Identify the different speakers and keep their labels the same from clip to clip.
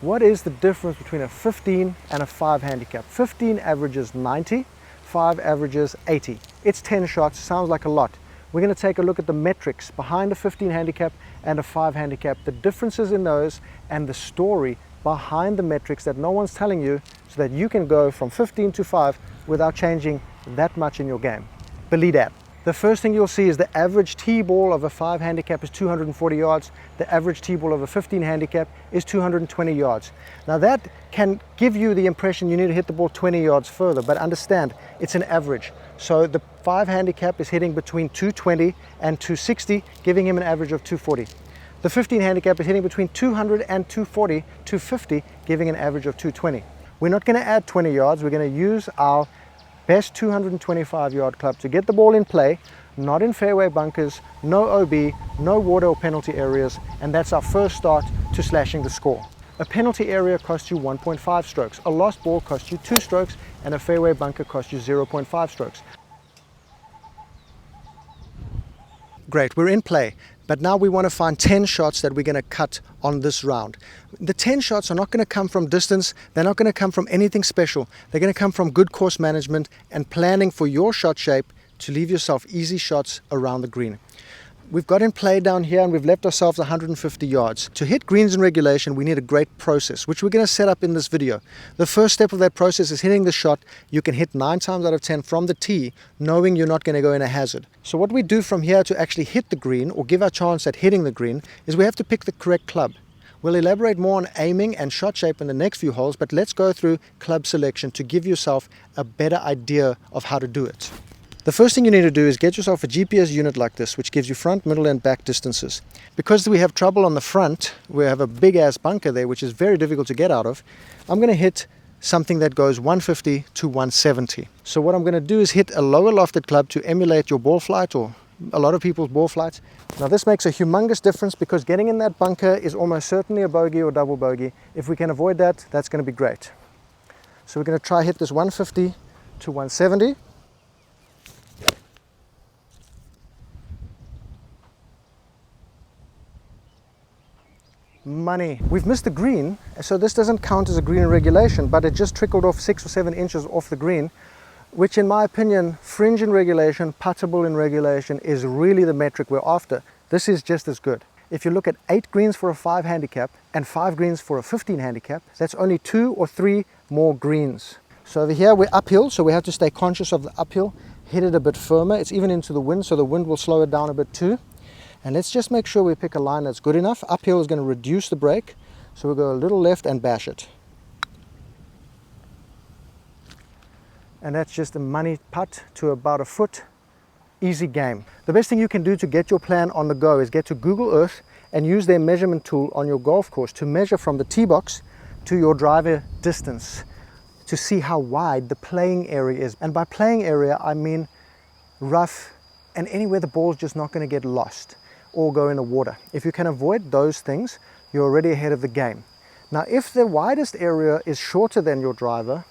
Speaker 1: What is the difference between a 15 and a 5 handicap? 15 averages 90, 5 averages 80. It's 10 shots, sounds like a lot. We're going to take a look at the metrics behind a 15 handicap and a 5 handicap, the differences in those and the story behind the metrics that no one's telling you, so that you can go from 15 to 5 without changing that much in your game. Believe that. The first thing you'll see is the average tee ball of a 5 handicap is 240 yards. The average tee ball of a 15 handicap is 220 yards. Now that can give you the impression you need to hit the ball 20 yards further, but understand it's an average. So the 5 handicap is hitting between 220 and 260, giving him an average of 240. The 15 handicap is hitting between 200 and 240, 250, giving an average of 220. We're not going to add 20 yards. We're going to use our best 225 yard club to get the ball in play, not in fairway bunkers, no OB, no water or penalty areas, and that's our first start to slashing the score. A penalty area costs you 1.5 strokes, a lost ball costs you 2 strokes, and a fairway bunker costs you 0.5 strokes. Great, we're in play, but now we want to find 10 shots that we're going to cut on this round. The 10 shots are not going to come from distance, they're not going to come from anything special. They're going to come from good course management and planning for your shot shape to leave yourself easy shots around the green. We've got in play down here and we've left ourselves 150 yards. To hit greens in regulation, we need a great process, which we're going to set up in this video. The first step of that process is hitting the shot you can hit 9 times out of 10 from the tee, knowing you're not going to go in a hazard. So what we do from here to actually hit the green or give our chance at hitting the green is we have to pick the correct club. We'll elaborate more on aiming and shot shape in the next few holes, but let's go through club selection to give yourself a better idea of how to do it. The first thing you need to do is get yourself a GPS unit like this, which gives you front, middle and back distances. Because we have trouble on the front, we have a big ass bunker there, which is very difficult to get out of, I'm going to hit something that goes 150 to 170. So what I'm going to do is hit a lower lofted club to emulate your ball flight, or a lot of people's ball flights. Now this makes a humongous difference because getting in that bunker is almost certainly a bogey or double bogey. If we can avoid that, that's going to be great. So we're going to try hit this 150 to 170. Money. We've missed the green, so this doesn't count as a green in regulation, but it just trickled off 6 or 7 inches off the green, which in my opinion, fringe in regulation, puttable in regulation is really the metric we're after. This is just as good. If you look at 8 greens for a 5 handicap and 5 greens for a 15 handicap, that's only 2 or 3 more greens. So over here we're uphill, so we have to stay conscious of the uphill, hit it a bit firmer. It's even into the wind, so the wind will slow it down a bit too. And let's just make sure we pick a line that's good enough. Uphill is going to reduce the break, so we'll go a little left and bash it. And that's just a money putt to about a foot. Easy game. The best thing you can do to get your plan on the go is get to Google Earth and use their measurement tool on your golf course to measure from the tee box to your driver distance to see how wide the playing area is. And by playing area, I mean rough and anywhere the ball's just not going to get lost or go in the water. If you can avoid those things, you're already ahead of the game. Now, if the widest area is shorter than your driver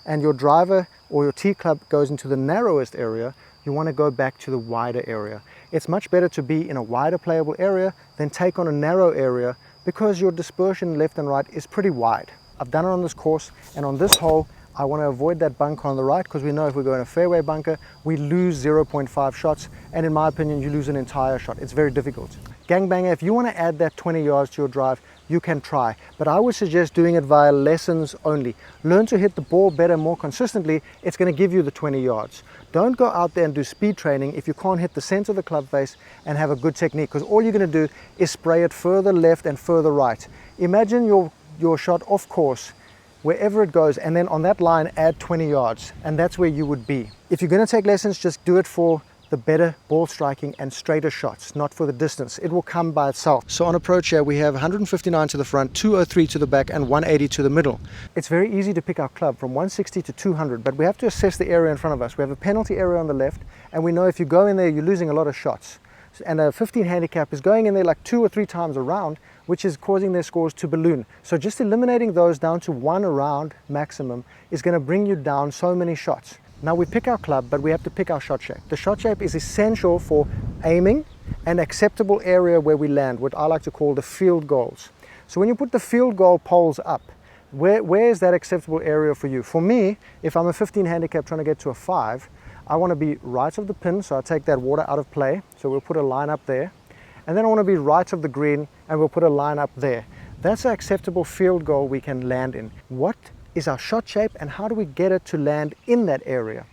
Speaker 1: and your driver or your tee club goes into the narrowest area, you want to go back to the wider area. It's much better to be in a wider playable area than take on a narrow area because your dispersion left and right is pretty wide. I've done it on this course, and on this hole I want to avoid that bunker on the right because we know if we go in a fairway bunker, we lose 0.5 shots, and in my opinion, you lose an entire shot. It's very difficult. Gangbanger, if you want to add that 20 yards to your drive, you can try, but I would suggest doing it via lessons only. Learn to hit the ball better, more consistently. It's going to give you the 20 yards. Don't go out there and do speed training if you can't hit the center of the club face and have a good technique, because all you're going to do is spray it further left and further right. Imagine your shot off course, wherever it goes, and then on that line add 20 yards, and that's where you would be. If you're going to take lessons, just do it for the better ball striking and straighter shots, not for the distance. It will come by itself. So on approach here we have 159 to the front, 203 to the back and 180 to the middle. It's very easy to pick our club from 160 to 200, but we have to assess the area in front of us. We have a penalty area on the left, and we know if you go in there you're losing a lot of shots. And a 15 handicap is going in there like 2 or 3 times around, which is causing their scores to balloon. So just eliminating those down to 1 round maximum is going to bring you down so many shots. Now we pick our club, but we have to pick our shot shape. The shot shape is essential for aiming and acceptable area where we land, what I like to call the field goals. So when you put the field goal poles up, where is that acceptable area for you? For me, if I'm a 15 handicap trying to get to a 5, I want to be right of the pin, so I take that water out of play. So we'll put a line up there. And then I want to be right of the green, and we'll put a line up there. That's an acceptable field goal we can land in. What is our shot shape, and how do we get it to land in that area?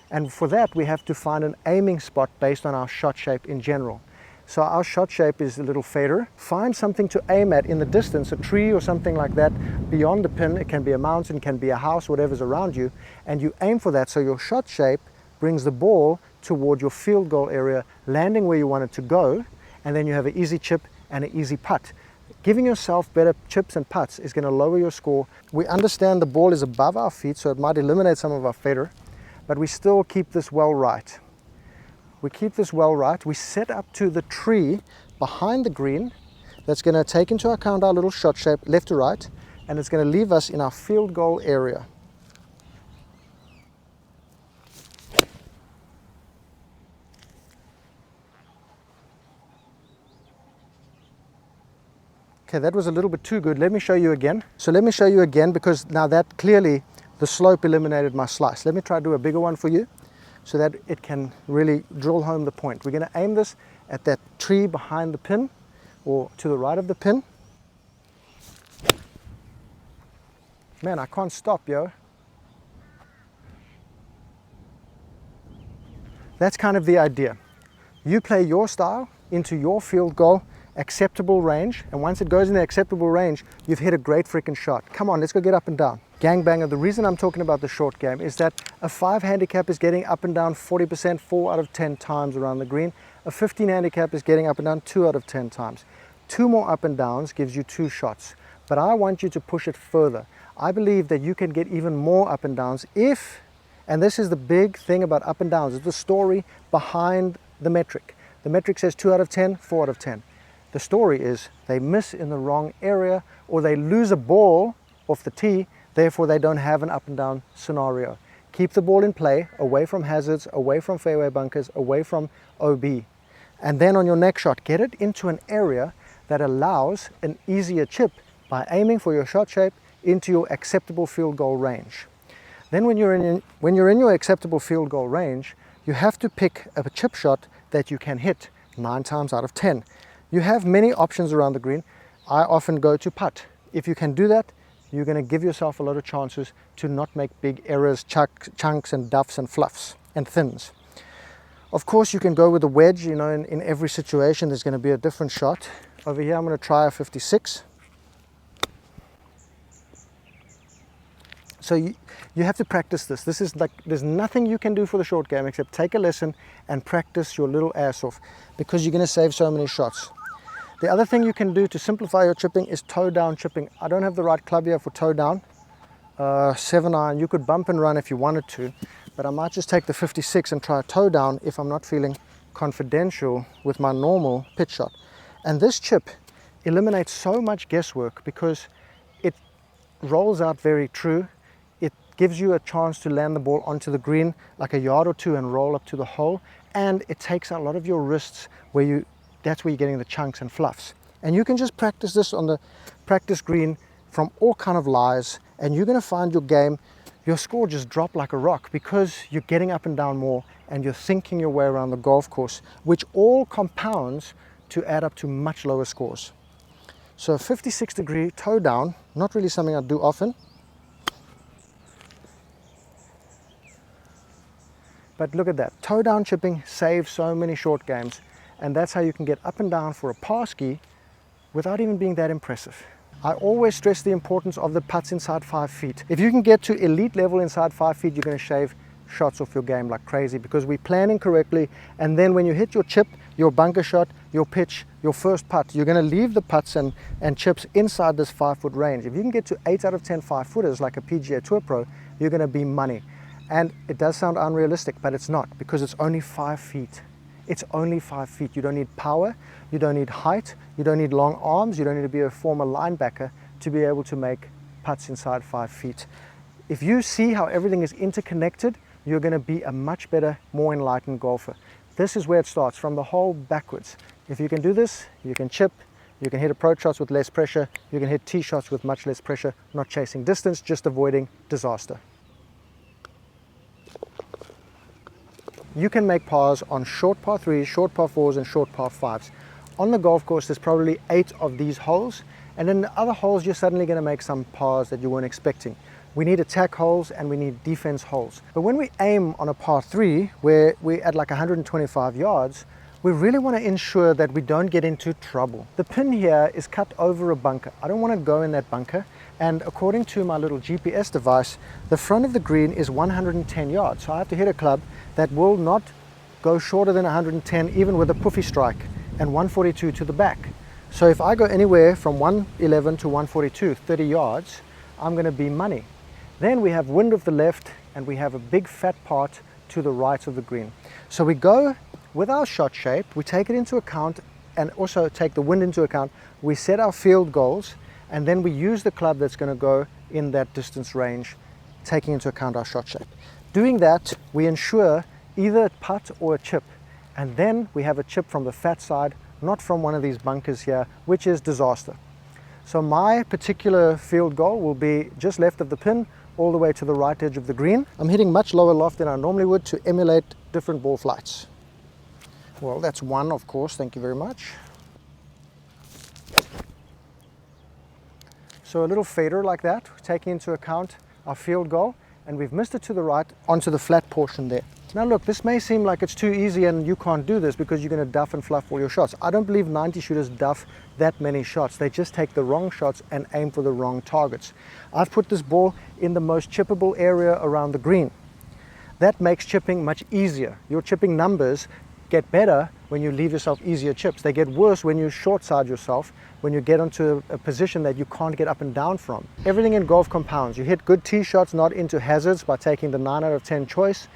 Speaker 1: And for that, we have to find an aiming spot based on our shot shape in general. So our shot shape is a little fader. Find something to aim at in the distance, a tree or something like that beyond the pin. It can be a mountain, it can be a house, whatever's around you, and you aim for that. So your shot shape brings the ball toward your field goal area, landing where you want it to go, and then you have an easy chip and an easy putt. Giving yourself better chips and putts is going to lower your score. We understand the ball is above our feet, so it might eliminate some of our fader, but we still keep this well right. We keep this well right. We set up to the tree behind the green. That's going to take into account our little shot shape left to right, and it's going to leave us in our field goal area. Okay, that was a little bit too good. Let me show you again. So let me show you again, because now that clearly the slope eliminated my slice. Let me try to do a bigger one for you so that it can really drill home the point. We're going to aim this at that tree behind the pin, or to the right of the pin. Man, I can't stop, yo. That's kind of the idea. You play your style into your field goal, acceptable range, and once it goes in the acceptable range, you've hit a great freaking shot. Come on, let's go get up and down. Gangbanger, the reason I'm talking about the short game is that a 5 handicap is getting up and down 40%, 4 out of 10 times around the green. A 15 handicap is getting up and down 2 out of 10 times. 2 more up and downs gives you 2 shots. But I want you to push it further. I believe that you can get even more up and downs if, and this is the big thing about up and downs, it's the story behind the metric. The metric says 2 out of 10, 4 out of 10. The story is they miss in the wrong area, or they lose a ball off the tee, therefore they don't have an up and down scenario. Keep the ball in play, away from hazards, away from fairway bunkers, away from OB. And then on your next shot, get it into an area that allows an easier chip by aiming for your shot shape into your acceptable field goal range. Then when you're in your acceptable field goal range, you have to pick a chip shot that you can hit 9 times out of 10. You have many options around the green. I often go to putt. If you can do that, you're going to give yourself a lot of chances to not make big errors, chunks and duffs and fluffs and thins. Of course, you can go with a wedge. You know, in every situation there's going to be a different shot. Over here I'm going to try a 56. So you have to practice this. This is like, there's nothing you can do for the short game except take a lesson and practice your little ass off, because you're going to save so many shots. The other thing you can do to simplify your chipping is toe down chipping. I don't have the right club here for toe down. 7-iron, you could bump and run if you wanted to, but I might just take the 56 and try a toe down if I'm not feeling confidential with my normal pitch shot. And this chip eliminates so much guesswork because it rolls out very true. It gives you a chance to land the ball onto the green like a yard or two and roll up to the hole, and it takes out a lot of your wrists where that's where you're getting the chunks and fluffs. And you can just practice this on the practice green from all kind of lies, and you're going to find your game, your score just drop like a rock, because you're getting up and down more and you're thinking your way around the golf course, which all compounds to add up to much lower scores. So a 56 degree toe down, not really something I do often, but look at that. Toe down chipping saves so many short games, and that's how you can get up and down for a par ski without even being that impressive. I always stress the importance of the putts inside 5 feet. If you can get to elite level inside 5 feet, you're going to shave shots off your game like crazy, because we're planning correctly, and then when you hit your chip, your bunker shot, your pitch, your first putt, you're going to leave the putts and chips inside this 5 foot range. If you can get to 8 out of 10 5 footers like a PGA Tour Pro, you're going to be money. And it does sound unrealistic, but it's not, because it's only 5 feet. It's only 5 feet. You don't need power, you don't need height, you don't need long arms, you don't need to be a former linebacker to be able to make putts inside 5 feet. If you see how everything is interconnected, you're going to be a much better, more enlightened golfer. This is where it starts, from the hole backwards. If you can do this, you can chip, You can hit approach shots with less pressure. You can hit tee shots with much less pressure, not chasing distance, just avoiding disaster. You can make pars on short par 3s, short par 4s, and short par 5s. On the golf course, there's probably 8 of these holes, and in the other holes, you're suddenly going to make some pars that you weren't expecting. We need attack holes and we need defense holes. But when we aim on a par 3, where we're at like 125 yards, we really want to ensure that we don't get into trouble. The pin here is cut over a bunker. I don't want to go in that bunker. And according to my little GPS device, the front of the green is 110 yards. So I have to hit a club that will not go shorter than 110, even with a puffy strike, and 142 to the back. So if I go anywhere from 111 to 142, 30 yards, I'm going to be money. Then we have wind of the left and we have a big fat part to the right of the green. So we go with our shot shape, we take it into account and also take the wind into account. We set our field goals and then we use the club that's going to go in that distance range, taking into account our shot shape. Doing that, we ensure either a putt or a chip, and then we have a chip from the fat side, not from one of these bunkers here, which is disaster. So my particular field goal will be just left of the pin, all the way to the right edge of the green. I'm hitting much lower loft than I normally would to emulate different ball flights. Well, that's one, of course, thank you very much. So a little fader like that, taking into account our field goal, and we've missed it to the right onto the flat portion there. Now look, this may seem like it's too easy and you can't do this because you're going to duff and fluff all your shots. I don't believe 90 shooters duff that many shots. They just take the wrong shots and aim for the wrong targets. I've put this ball in the most chippable area around the green. That makes chipping much easier. Your chipping numbers get better when you leave yourself easier chips. They get worse when you short side yourself, when you get onto a position that you can't get up and down from. Everything in golf compounds. You hit good tee shots, not into hazards, by taking the 9 out of 10 choice.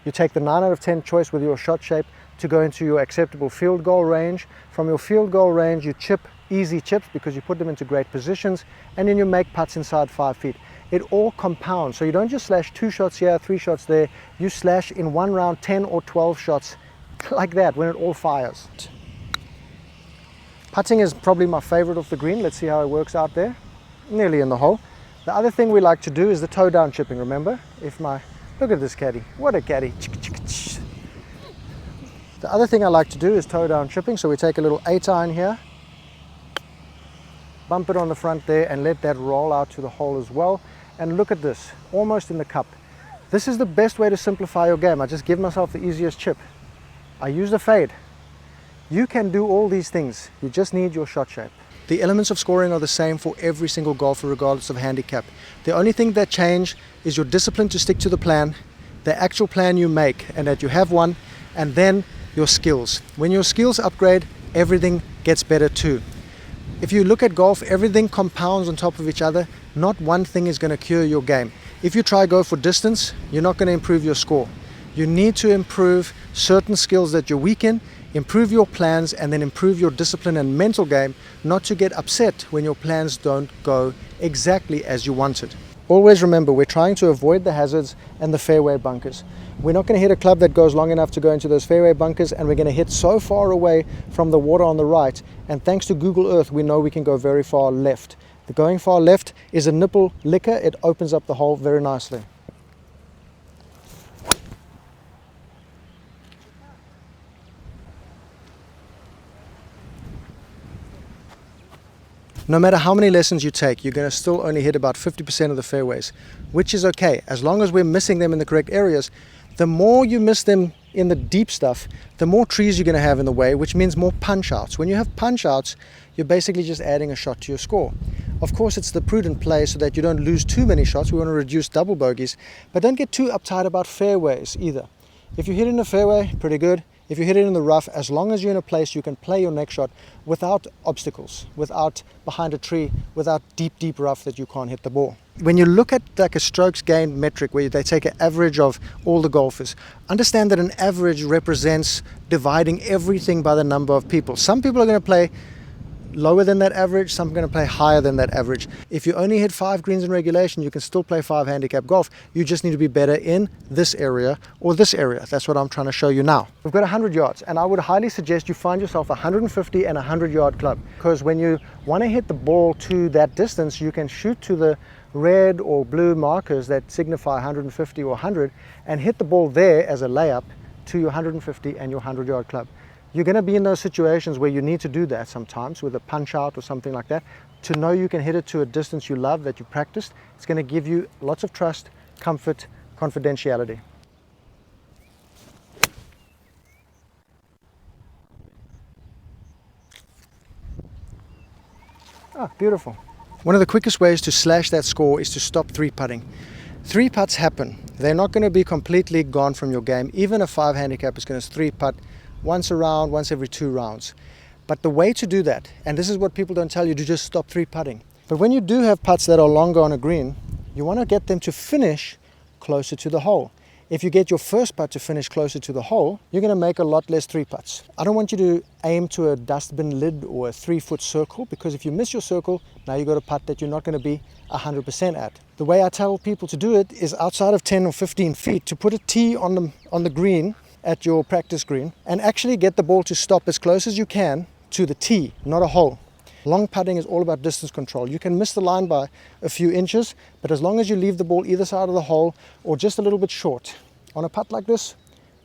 Speaker 1: You take the 9 out of 10 choice with your shot shape to go into your acceptable field goal range. From your field goal range, you chip easy chips because you put them into great positions, and then you make putts inside 5 feet. It all compounds. So you don't just slash 2 shots here, 3 shots there. You slash in one round 10 or 12 shots like that when it all fires. Putting is probably my favorite of the green. Let's see how it works out there. Nearly in the hole. The other thing we like to do is the toe down chipping, remember? Look at this caddy. What a caddy. The other thing I like to do is toe down chipping. So we take a little 8 iron here, bump it on the front there, and let that roll out to the hole as well. And look at this, almost in the cup. This is the best way to simplify your game. I just give myself the easiest chip. I use the fade. You can do all these things. You just need your shot shape. The elements of scoring are the same for every single golfer, regardless of handicap. The only thing that change is your discipline to stick to the plan, the actual plan you make, and that you have one, and then your skills. When your skills upgrade, everything gets better too. If you look at golf, everything compounds on top of each other. Not one thing is going to cure your game. If you try go for distance, you're not going to improve your score. You need to improve certain skills that you're weak in, improve your plans, and then improve your discipline and mental game, not to get upset when your plans don't go exactly as you wanted. Always remember, we're trying to avoid the hazards and the fairway bunkers. We're not going to hit a club that goes long enough to go into those fairway bunkers, and we're going to hit so far away from the water on the right, and thanks to Google Earth, we know we can go very far left. The going far left is a nipple licker. It opens up the hole very nicely. No matter how many lessons you take, you're going to still only hit about 50% of the fairways, which is okay. As long as we're missing them in the correct areas, the more you miss them in the deep stuff, the more trees you're going to have in the way, which means more punch outs. When you have punch outs, you're basically just adding a shot to your score. Of course, it's the prudent play so that you don't lose too many shots. We want to reduce double bogeys, but don't get too uptight about fairways either. If you hit in the fairway, pretty good. If you hit it in the rough, as long as you're in a place you can play your next shot without obstacles, without behind a tree, without deep rough that you can't hit the ball. When you look at like a strokes gained metric where they take an average of all the golfers, understand that an average represents dividing everything by the number of people. Some people are going to play lower than that average, some are going to play higher than that average. If you only hit 5 greens in regulation, you can still play 5 handicap golf. You just need to be better in this area or this area. That's what I'm trying to show you now. We've got 100 yards, and I would highly suggest you find yourself a 150 and 100 yard club, because when you want to hit the ball to that distance, you can shoot to the red or blue markers that signify 150 or 100 and hit the ball there as a layup to your 150 and your 100 yard club. You're going to be in those situations where you need to do that sometimes with a punch out or something like that. To know you can hit it to a distance you love, that you practiced, it's going to give you lots of trust, comfort, confidentiality. Ah, beautiful. One of the quickest ways to slash that score is to stop 3-putting. 3 putts happen. They're not going to be completely gone from your game. Even a 5 handicap is going to 3-putt once a round, once every 2 rounds. But the way to do that, and this is what people don't tell you, to just stop 3-putting. But when you do have putts that are longer on a green, you want to get them to finish closer to the hole. If you get your first putt to finish closer to the hole, you're going to make a lot less 3-putts. I don't want you to aim to a dustbin lid or a 3-foot circle, because if you miss your circle, now you've got a putt that you're not going to be 100% at. The way I tell people to do it is outside of 10 or 15 feet to put a tee on the green at your practice green and actually get the ball to stop as close as you can to the tee, not a hole. Long putting is all about distance control. You can miss the line by a few inches, but as long as you leave the ball either side of the hole or just a little bit short. On a putt like this,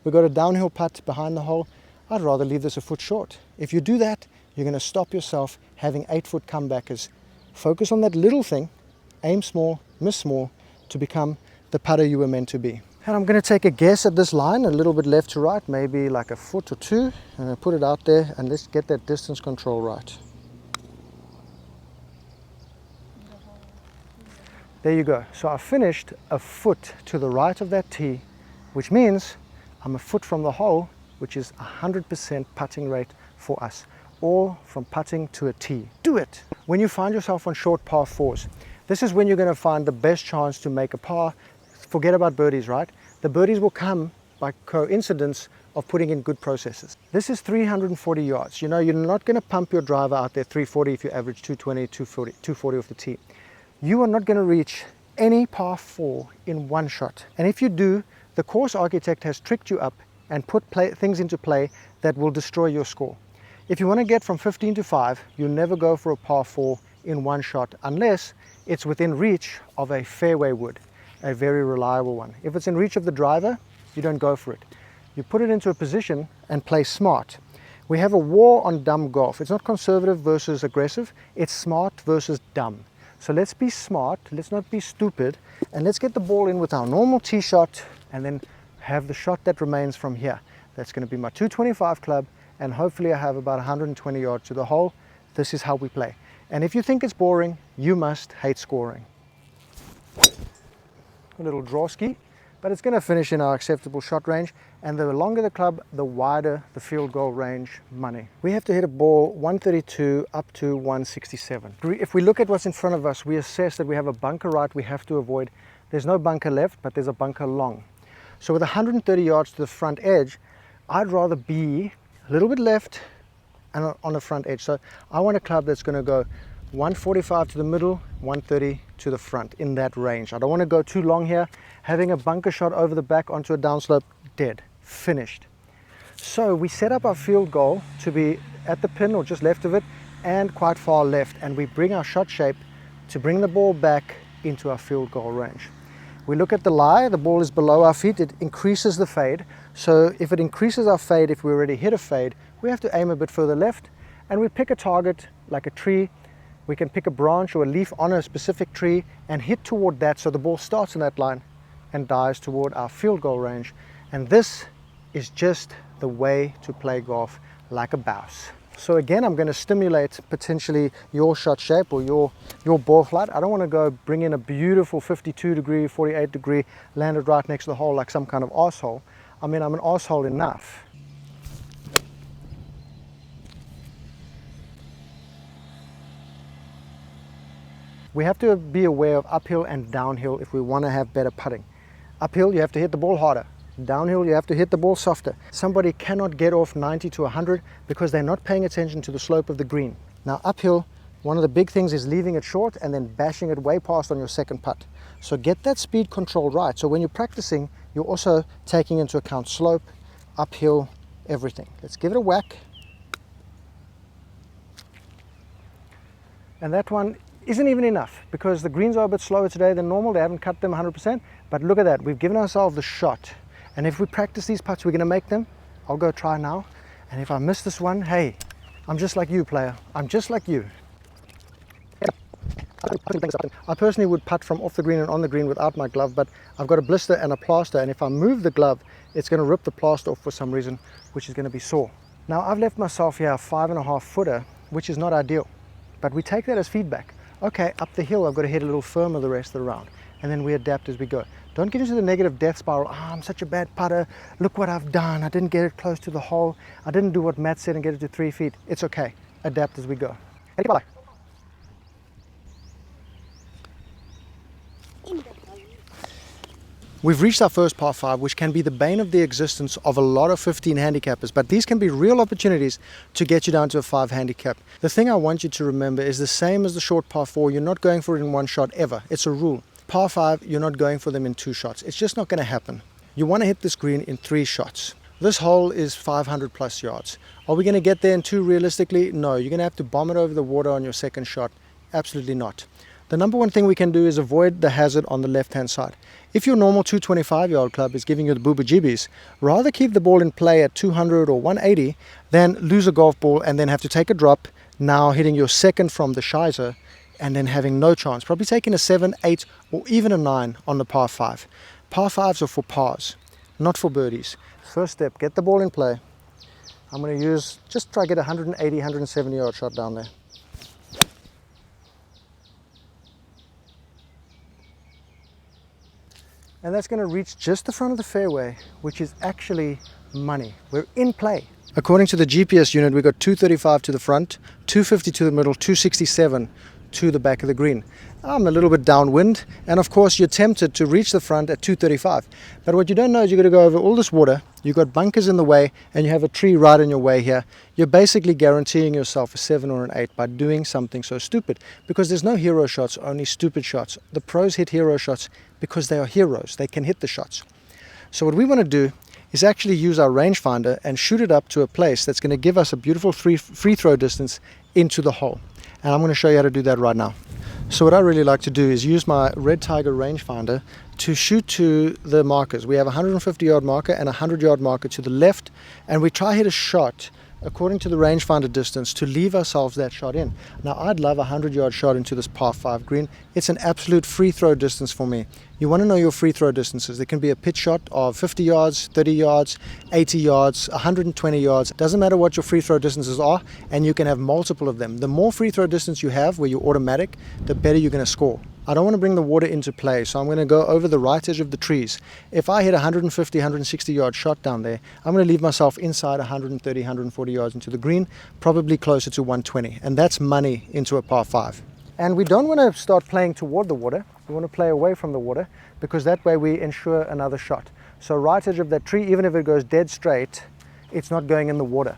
Speaker 1: we've got a downhill putt behind the hole. I'd rather leave this a foot short. If you do that, you're going to stop yourself having 8-foot comebackers. Focus on that little thing, aim small, miss small, to become the putter you were meant to be. And I'm going to take a guess at this line, a little bit left to right, maybe like a foot or 2, and I'll put it out there, and let's get that distance control right. There you go. So I finished a foot to the right of that tee, which means I'm a foot from the hole, which is 100% putting rate for us, or from putting to a tee. Do it! When you find yourself on short par 4s, this is when you're going to find the best chance to make a par. Forget about birdies, right? The birdies will come by coincidence of putting in good processes. This is 340 yards. You know, you're not going to pump your driver out there 340 if you average 220, 240 off the tee. You are not going to reach any par 4 in one shot. And if you do, the course architect has tricked you up and put things into play that will destroy your score. If you want to get from 15 to 5, you never go for a par 4 in one shot unless it's within reach of a fairway wood, a very reliable one. If it's in reach of the driver, you don't go for it. You put it into a position and play smart. We have a war on dumb golf. It's not conservative versus aggressive, it's smart versus dumb. So let's be smart, let's not be stupid, and let's get the ball in with our normal tee shot and then have the shot that remains from here. That's going to be my 225 club, and hopefully I have about 120 yards to the hole. This is how we play. And if you think it's boring, you must hate scoring. A little draw ski, but it's going to finish in our acceptable shot range, and the longer the club, the wider the field goal range money. We have to hit a ball 132 up to 167. If we look at what's in front of us, we assess that we have a bunker right we have to avoid. There's no bunker left, but there's a bunker long. So with 130 yards to the front edge, I'd rather be a little bit left and on the front edge. So I want a club that's going to go 145 to the middle, 130 to the front, in that range. I don't want to go too long here. Having a bunker shot over the back onto a downslope, dead, finished. So we set up our field goal to be at the pin or just left of it and quite far left, and we bring our shot shape to bring the ball back into our field goal range. We look at the lie, the ball is below our feet, it increases the fade. So if it increases our fade, if we already hit a fade, we have to aim a bit further left, and we pick a target like a tree. We can pick a branch or a leaf on a specific tree and hit toward that, so the ball starts in that line and dies toward our field goal range. And this is just the way to play golf, like a bouse. So again, I'm going to stimulate potentially your shot shape or your ball flight. I don't want to go bring in a beautiful 52 degree, 48 degree, landed right next to the hole like some kind of arsehole. I mean, I'm an arsehole enough. We have to be aware of uphill and downhill if we want to have better putting. Uphill, you have to hit the ball harder. Downhill, you have to hit the ball softer. Somebody cannot get off 90 to 100 because they're not paying attention to the slope of the green. Now uphill, one of the big things is leaving it short and then bashing it way past on your second putt. So get that speed control right. So when you're practicing, you're also taking into account slope, uphill, everything. Let's give it a whack. And that one isn't even enough because the greens are a bit slower today than normal. They haven't cut them 100%, but look at that. We've given ourselves the shot. And if we practice these putts, we're going to make them. I'll go try now. And if I miss this one, hey, I'm just like you, player. I'm just like you. I personally would putt from off the green and on the green without my glove, but I've got a blister and a plaster, and if I move the glove, it's going to rip the plaster off for some reason, which is going to be sore. Now I've left myself here a 5.5 footer, which is not ideal, but we take that as feedback. Okay, up the hill I've got to hit a little firmer the rest of the round, and then we adapt as we go. Don't get into the negative death spiral. I'm such a bad putter, look what I've done, I didn't get it close to the hole, I didn't do what Matt said and get it to 3 feet. It's okay, adapt as we go. Anybody? We've reached our first par 5, which can be the bane of the existence of a lot of 15 handicappers, but these can be real opportunities to get you down to a 5 handicap. The thing I want you to remember is the same as the short par 4, you're not going for it in one shot ever. It's a rule. Par 5, you're not going for them in 2 shots. It's just not going to happen. You want to hit this green in 3 shots. This hole is 500 plus yards. Are we going to get there in 2 realistically? No, you're going to have to bomb it over the water on your second shot. Absolutely not. The number one thing we can do is avoid the hazard on the left-hand side. If your normal 225-yard club is giving you the booba-jibbies, rather keep the ball in play at 200 or 180 than lose a golf ball and then have to take a drop, now hitting your second from the shizer and then having no chance. Probably taking a 7, 8 or even a 9 on the par 5. Par 5s are for pars, not for birdies. First step, get the ball in play. I'm going to just try to get a 180, 170-yard shot down there. And that's going to reach just the front of the fairway, which is actually money. We're in play. According to the GPS unit, we've got 235 to the front, 250 to the middle, 267 to the back of the green. I'm a little bit downwind, and of course you're tempted to reach the front at 235. But what you don't know is you're going to go over all this water, you've got bunkers in the way, and you have a tree right in your way here. You're basically guaranteeing yourself a 7 or an 8 by doing something so stupid, because there's no hero shots, only stupid shots. The pros hit hero shots because they are heroes. They can hit the shots. So what we want to do is actually use our rangefinder and shoot it up to a place that's going to give us a beautiful free throw distance into the hole. And I'm going to show you how to do that right now. So what I really like to do is use my REDTIGER rangefinder to shoot to the markers. We have a 150-yard marker and a 100-yard marker to the left, and we try hit a shot according to the rangefinder distance to leave ourselves that shot in. Now I'd love a 100-yard shot into this par 5 green. It's an absolute free throw distance for me. You want to know your free throw distances. There can be a pitch shot of 50 yards, 30 yards, 80 yards, 120 yards. Doesn't matter what your free throw distances are, and you can have multiple of them. The more free throw distance you have where you're automatic, the better you're going to score. I don't want to bring the water into play, so I'm going to go over the right edge of the trees. If I hit a 150, 160 yard shot down there, I'm going to leave myself inside 130, 140 yards into the green, probably closer to 120, and that's money into a par 5. And we don't want to start playing toward the water. We want to play away from the water, because that way we ensure another shot. So right edge of that tree, even if it goes dead straight, it's not going in the water.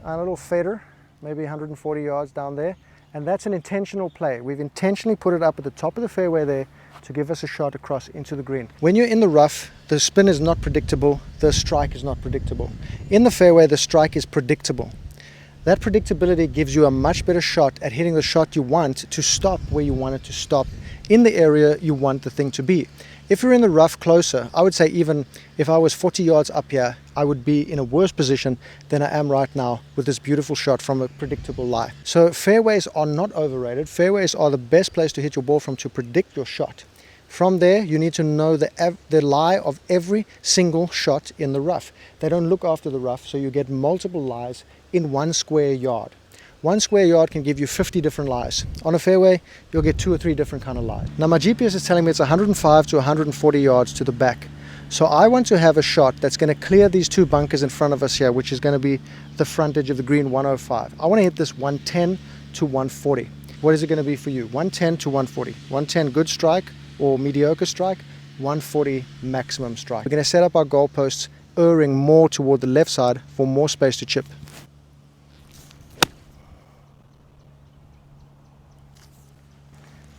Speaker 1: And a little fader, maybe 140 yards down there, and that's an intentional play. We've intentionally put it up at the top of the fairway there to give us a shot across into the green. When you're in the rough, the spin is not predictable, the strike is not predictable. In the fairway, the strike is predictable. That predictability gives you a much better shot at hitting the shot you want to stop where you want it to stop in the area you want the thing to be. If you're in the rough closer, I would say even if I was 40 yards up here, I would be in a worse position than I am right now with this beautiful shot from a predictable lie. So fairways are not overrated. Fairways are the best place to hit your ball from to predict your shot. From there, you need to know the lie of every single shot in the rough. They don't look after the rough, so you get multiple lies in 1 square yard. 1 square yard can give you 50 different lies. On a fairway, you'll get 2 or 3 different kind of lies. Now my GPS is telling me it's 105 to 140 yards to the back. So I want to have a shot that's going to clear these 2 bunkers in front of us here, which is going to be the front edge of the green, 105. I want to hit this 110 to 140. What is it going to be for you? 110 to 140. 110 good strike or mediocre strike, 140 maximum strike. We're going to set up our goalposts erring more toward the left side for more space to chip.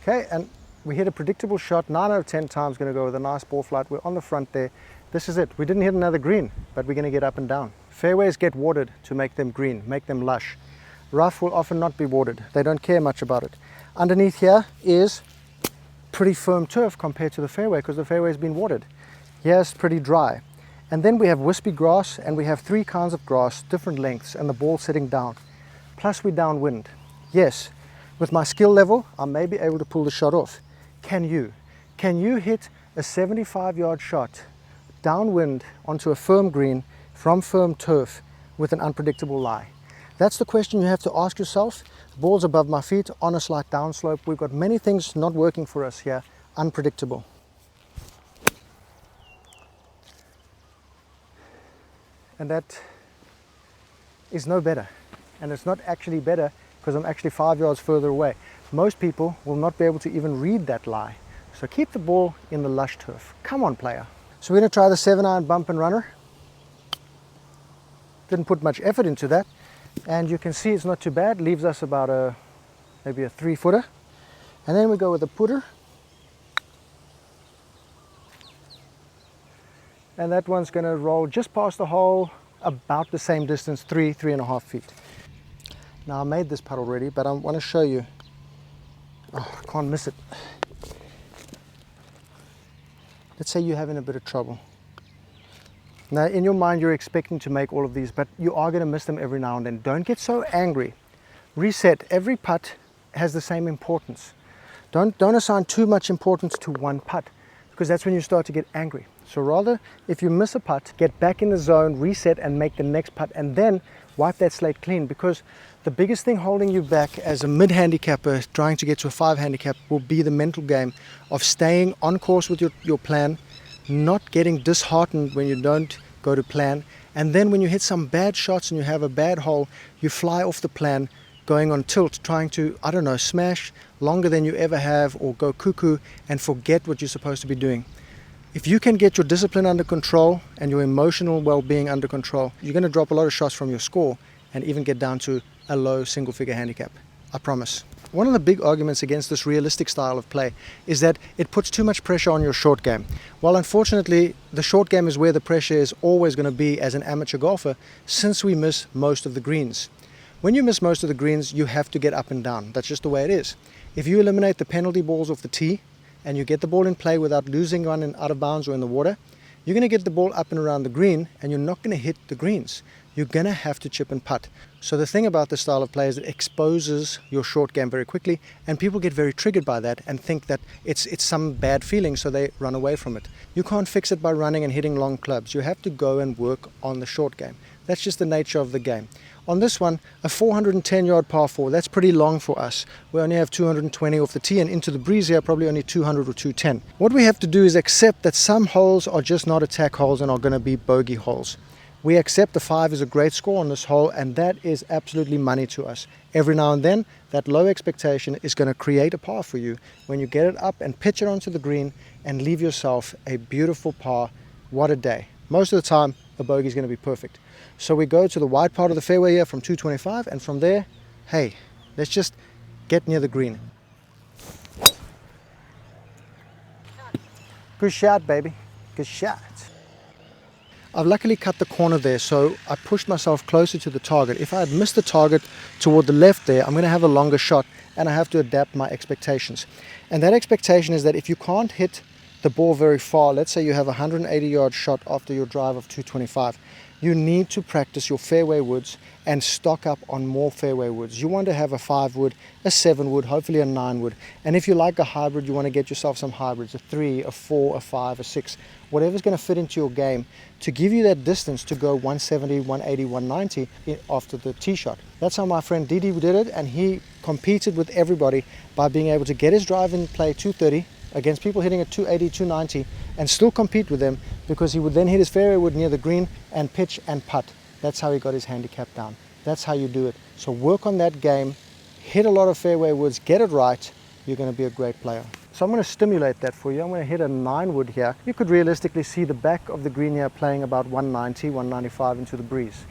Speaker 1: Okay, and we hit a predictable shot. 9 out of 10 times going to go with a nice ball flight. We're on the front there. This is it. We didn't hit another green, but we're going to get up and down. Fairways get watered to make them green, make them lush. Rough will often not be watered. They don't care much about it. Underneath here is pretty firm turf compared to the fairway because the fairway has been watered. Here's pretty dry. And then we have wispy grass, and we have 3 kinds of grass, different lengths, and the ball sitting down. Plus we're downwind. Yes, with my skill level, I may be able to pull the shot off. Can you? Can you hit a 75-yard shot downwind onto a firm green from firm turf with an unpredictable lie? That's the question you have to ask yourself. The ball's above my feet on a slight downslope. We've got many things not working for us here, unpredictable. And that is no better. And it's not actually better because I'm actually 5 yards further away. Most people will not be able to even read that lie. So keep the ball in the lush turf. Come on, player. So we're going to try the 7-iron bump and runner. Didn't put much effort into that. And you can see it's not too bad. Leaves us about maybe a 3-footer. And then we go with a putter. And that one's going to roll just past the hole, about the same distance, 3.5 feet. Now I made this putt already, but I want to show you. Oh, I can't miss it. Let's say you're having a bit of trouble. Now in your mind you're expecting to make all of these, but you are going to miss them every now and then. Don't get so angry. Reset. Every putt has the same importance. Don't assign too much importance to one putt, because that's when you start to get angry. So rather, if you miss a putt, get back in the zone, reset, and make the next putt, and then wipe that slate clean, because the biggest thing holding you back as a mid-handicapper trying to get to a 5 handicap will be the mental game of staying on course with your plan, not getting disheartened when you don't go to plan, and then when you hit some bad shots and you have a bad hole, you fly off the plan, going on tilt, trying to, I don't know, smash longer than you ever have, or go cuckoo and forget what you're supposed to be doing. If you can get your discipline under control and your emotional well-being under control, you're going to drop a lot of shots from your score and even get down to a low single-figure handicap. I promise. One of the big arguments against this realistic style of play is that it puts too much pressure on your short game. While unfortunately, the short game is where the pressure is always going to be as an amateur golfer, since we miss most of the greens. When you miss most of the greens, you have to get up and down. That's just the way it is. If you eliminate the penalty balls off the tee, and you get the ball in play without losing one in out of bounds or in the water, you're going to get the ball up and around the green, and you're not going to hit the greens. You're going to have to chip and putt. So the thing about this style of play is it exposes your short game very quickly, and people get very triggered by that and think that it's some bad feeling, so they run away from it. You can't fix it by running and hitting long clubs. You have to go and work on the short game. That's just the nature of the game. On this one, a 410-yard par 4, that's pretty long for us. We only have 220 off the tee, and into the breeze here, probably only 200 or 210. What we have to do is accept that some holes are just not attack holes and are going to be bogey holes. We accept the 5 is a great score on this hole, and that is absolutely money to us. Every now and then, that low expectation is going to create a par for you when you get it up and pitch it onto the green and leave yourself a beautiful par. What a day. Most of the time, a bogey is going to be perfect. So we go to the wide part of the fairway here from 225, and from there, hey, let's just get near the green. Good shot, baby. Good shot. I've luckily cut the corner there, so I pushed myself closer to the target. If I had missed the target toward the left there, I'm going to have a longer shot, and I have to adapt my expectations. And that expectation is that if you can't hit the ball very far, let's say you have a 180-yard shot after your drive of 225, you need to practice your fairway woods and stock up on more fairway woods. You want to have a 5 wood, a 7 wood, hopefully a 9 wood. And if you like a hybrid, you want to get yourself some hybrids, a 3, a 4, a 5, a 6, whatever's going to fit into your game to give you that distance to go 170, 180, 190 after the tee shot. That's how my friend Didi did it, and he competed with everybody by being able to get his drive in play 230 against people hitting at 280, 290, and still compete with them, because he would then hit his fairway wood near the green and pitch and putt. That's how he got his handicap down. That's how you do it. So work on that game, hit a lot of fairway woods, get it right, you're going to be a great player. So I'm going to stimulate that for you. I'm going to hit a 9 wood here. You could realistically see the back of the green here playing about 190, 195 into the breeze.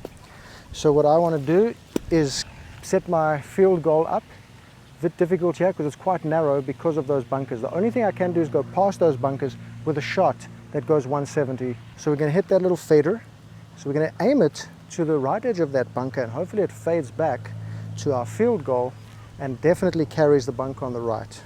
Speaker 1: So what I want to do is set my field goal up. A bit difficult here because it's quite narrow because of those bunkers. The only thing I can do is go past those bunkers with a shot that goes 170. So we're going to hit that little fader. So we're going to aim it to the right edge of that bunker, and hopefully it fades back to our field goal and definitely carries the bunker on the right.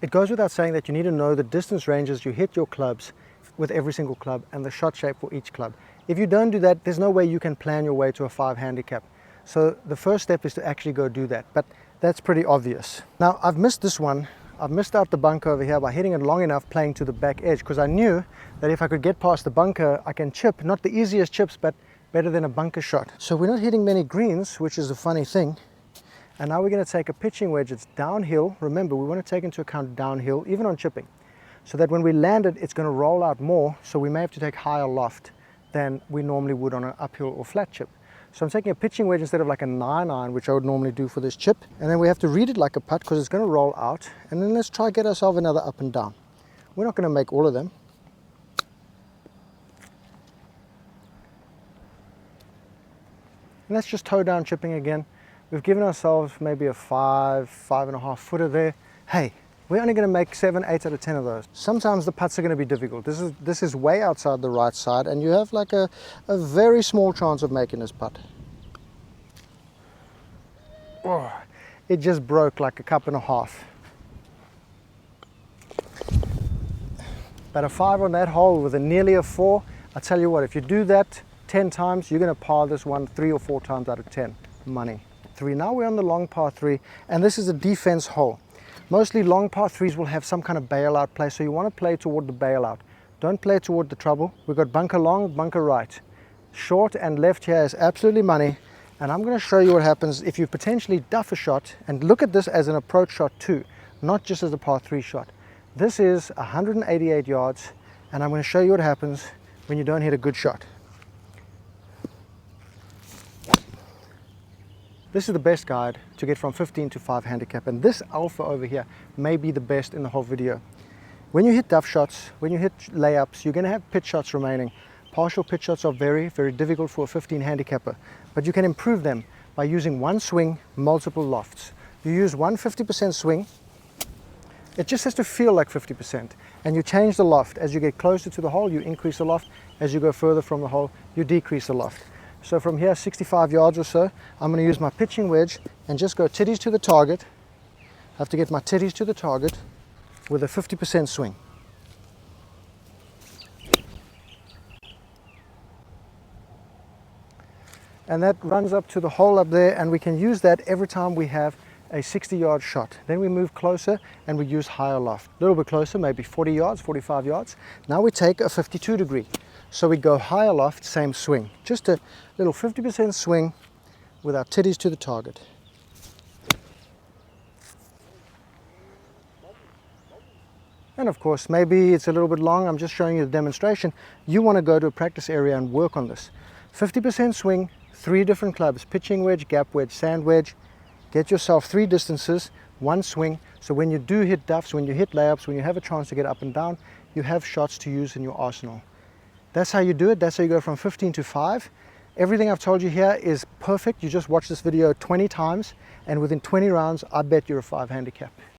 Speaker 1: It goes without saying that you need to know the distance ranges you hit your clubs with every single club and the shot shape for each club. If you don't do that, there's no way you can plan your way to a 5 handicap. So the first step is to actually go do that, but that's pretty obvious. Now I've missed this one. I've missed out the bunker over here by hitting it long enough playing to the back edge, because I knew that if I could get past the bunker, I can chip, not the easiest chips, but better than a bunker shot. So we're not hitting many greens, which is a funny thing. And now we're going to take a pitching wedge. It's downhill. Remember, we want to take into account downhill, even on chipping, so that when we land it, it's going to roll out more. So we may have to take higher loft than we normally would on an uphill or flat chip. So I'm taking a pitching wedge instead of like a 9-iron, which I would normally do for this chip. And then we have to read it like a putt because it's going to roll out. And then let's try get ourselves another up and down. We're not going to make all of them. And let's just toe down chipping again. We've given ourselves maybe a 5.5 footer there. Hey, we're only going to make 7, 8 out of 10 of those. Sometimes the putts are going to be difficult. This is way outside the right side, and you have like a very small chance of making this putt. Oh, it just broke like a 1.5 cups. But a 5 on that hole with a nearly a 4, I tell you what, if you do that 10 times, you're going to par this one 3 or 4 times out of 10. Money. 3. Now we're on the long par 3, and this is a defense hole. Mostly long par 3s will have some kind of bailout play, so you want to play toward the bailout. Don't play toward the trouble. We've got bunker long, bunker right. Short and left here is absolutely money, and I'm going to show you what happens if you potentially duff a shot, and look at this as an approach shot too, not just as a par 3 shot. This is 188 yards, and I'm going to show you what happens when you don't hit a good shot. This is the best guide to get from 15 to 5 handicap, and this alpha over here may be the best in the whole video. When you hit duff shots, when you hit layups, you're going to have pitch shots remaining. Partial pitch shots are very, very difficult for a 15 handicapper, but you can improve them by using one swing, multiple lofts. You use 150% swing. It just has to feel like 50%, and you change the loft. As you get closer to the hole, you increase the loft. As you go further from the hole, you decrease the loft. So from here, 65 yards or so, I'm going to use my pitching wedge and just go titties to the target. I have to get my titties to the target with a 50% swing. And that runs up to the hole up there, and we can use that every time we have a 60-yard shot. Then we move closer and we use higher loft. A little bit closer, maybe 40 yards, 45 yards. Now we take a 52 degree. So we go higher loft, same swing. Just a little 50% swing with our titties to the target. And of course, maybe it's a little bit long. I'm just showing you the demonstration. You want to go to a practice area and work on this. 50% swing, 3 different clubs, pitching wedge, gap wedge, sand wedge. Get yourself 3 distances, 1 swing. So when you do hit duffs, when you hit layups, when you have a chance to get up and down, you have shots to use in your arsenal. That's how you do it. That's how you go from 15 to 5. Everything I've told you here is perfect. You just watch this video 20 times, and within 20 rounds, I bet you're a 5 handicap.